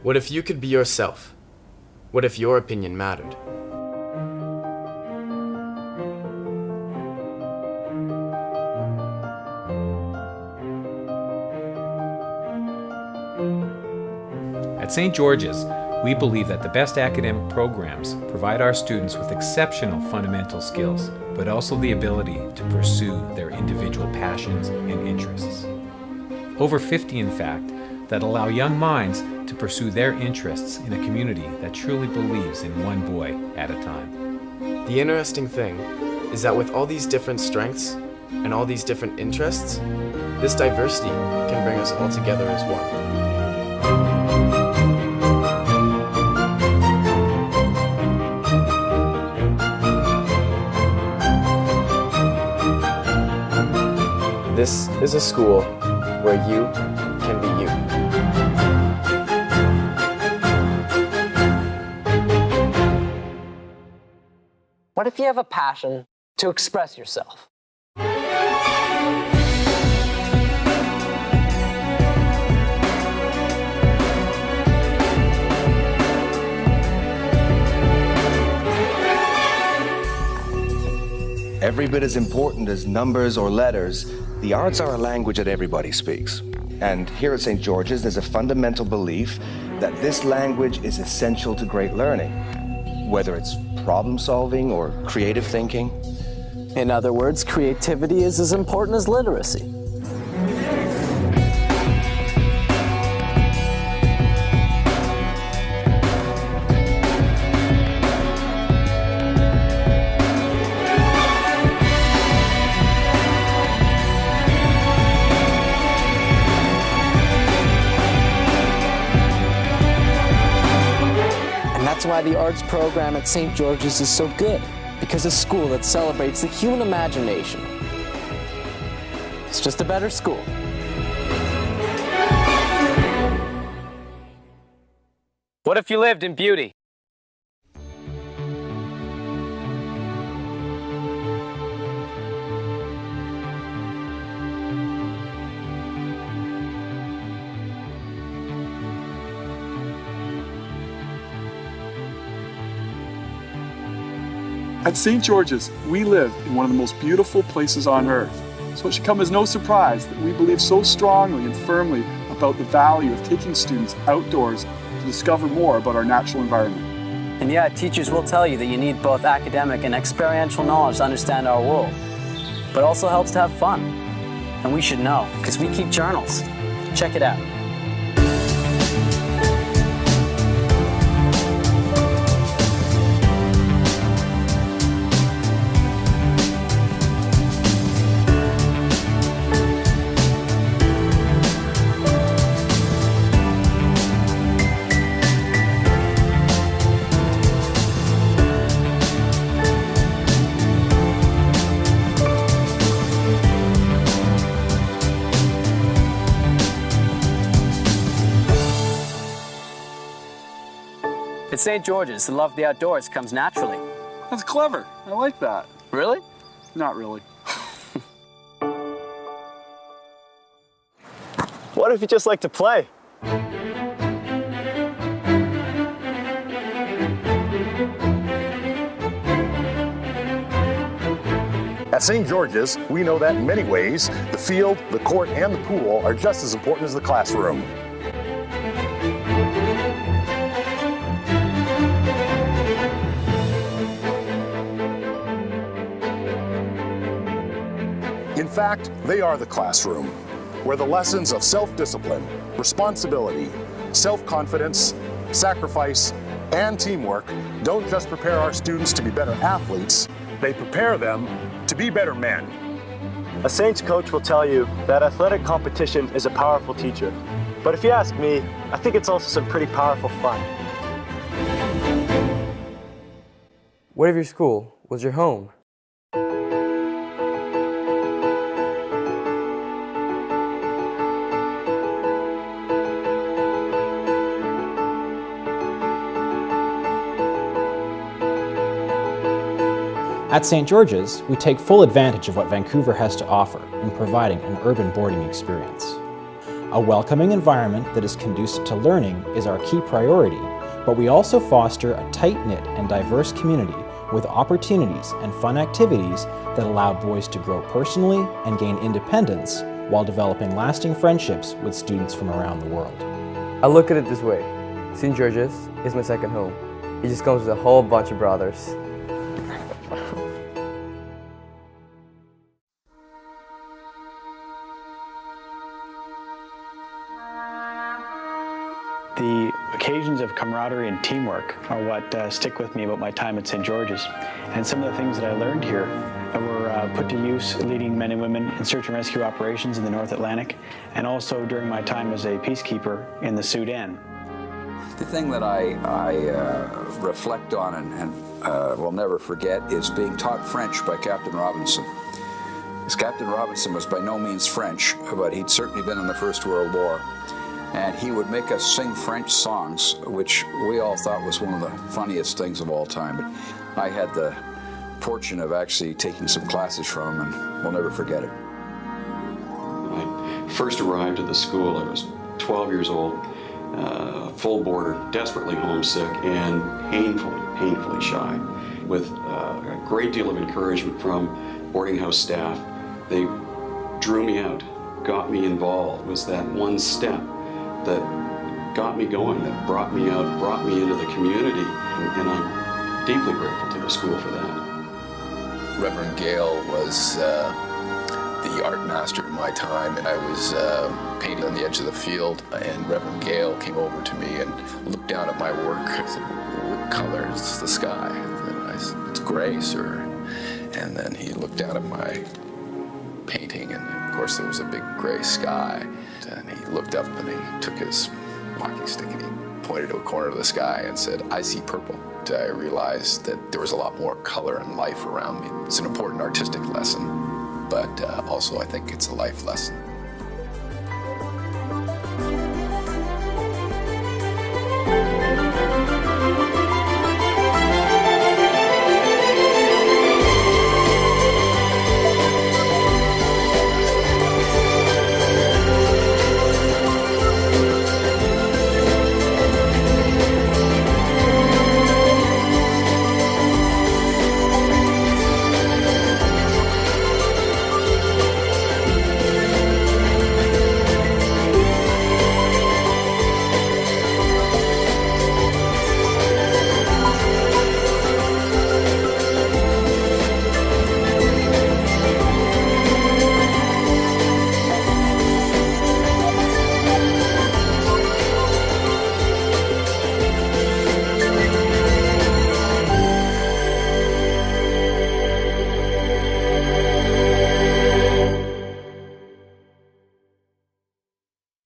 What if you could be yourself? What if your opinion mattered? At St. George's, we believe that the best academic programs provide our students with exceptional fundamental skills, but also the ability to pursue their individual passions and interests. Over 50, in fact, that allow young minds to pursue their interests in a community that truly believes in one boy at a time. The interesting thing is that with all these different strengths and all these different interests, this diversity can bring us all together as one. This is a school where you can be you. What if you have a passion to express yourself? Every bit as important as numbers or letters, the arts are a language that everybody speaks. And here at St. George's, there's a fundamental belief that this language is essential to great learning, whether it's problem solving or creative thinking. In other words, creativity is as important as literacy. That's why the arts program at St. George's is so good, because it's a school that celebrates the human imagination. It's just a better school. What if you lived in beauty? At St. George's, we live in one of the most beautiful places on earth. So it should come as no surprise that we believe so strongly and firmly about the value of taking students outdoors to discover more about our natural environment. And yeah, teachers will tell you that you need both academic and experiential knowledge to understand our world. But it also helps to have fun. And we should know, because we keep journals. Check it out. At St. George's, the love of the outdoors comes naturally. That's clever. I like that. Really? Not really. What if you just like to play? At St. George's, we know that in many ways, the field, the court, and the pool are just as important as the classroom. In fact, they are the classroom, where the lessons of self-discipline, responsibility, self-confidence, sacrifice, and teamwork don't just prepare our students to be better athletes, they prepare them to be better men. A Saints coach will tell you that athletic competition is a powerful teacher. But if you ask me, I think it's also some pretty powerful fun. What if your school was your home? At St. George's, we take full advantage of what Vancouver has to offer in providing an urban boarding experience. A welcoming environment that is conducive to learning is our key priority, but we also foster a tight-knit and diverse community with opportunities and fun activities that allow boys to grow personally and gain independence while developing lasting friendships with students from around the world. I look at it this way. St. George's is my second home. It just comes with a whole bunch of brothers. The occasions of camaraderie and teamwork are what stick with me about my time at St. George's. And some of the things that I learned here were put to use leading men and women in search and rescue operations in the North Atlantic, and also during my time as a peacekeeper in the Sudan. The thing that I reflect on and will never forget is being taught French by Captain Robinson. Because Captain Robinson was by no means French, but he'd certainly been in the First World War. And he would make us sing French songs, which we all thought was one of the funniest things of all time. But I had the fortune of actually taking some classes from him, and we'll never forget it. When I first arrived at the school, I was 12 years old, full boarder, desperately homesick, and painfully shy. With a great deal of encouragement from boarding house staff, they drew me out, got me involved. It was that one step that got me going, that brought me out, brought me into the community, and I'm deeply grateful to the school for that. Reverend Gale was the art master in my time, and I was painting on the edge of the field, and Reverend Gale came over to me and looked down at my work. I said, "What color is the sky?" And I said, "It's gray, sir." And then he looked down at my painting, and of course there was a big gray sky. And he looked up and he took his walking stick and he pointed to a corner of the sky and said, "I see purple." I realized that there was a lot more color and life around me. It's an important artistic lesson, but also I think it's a life lesson.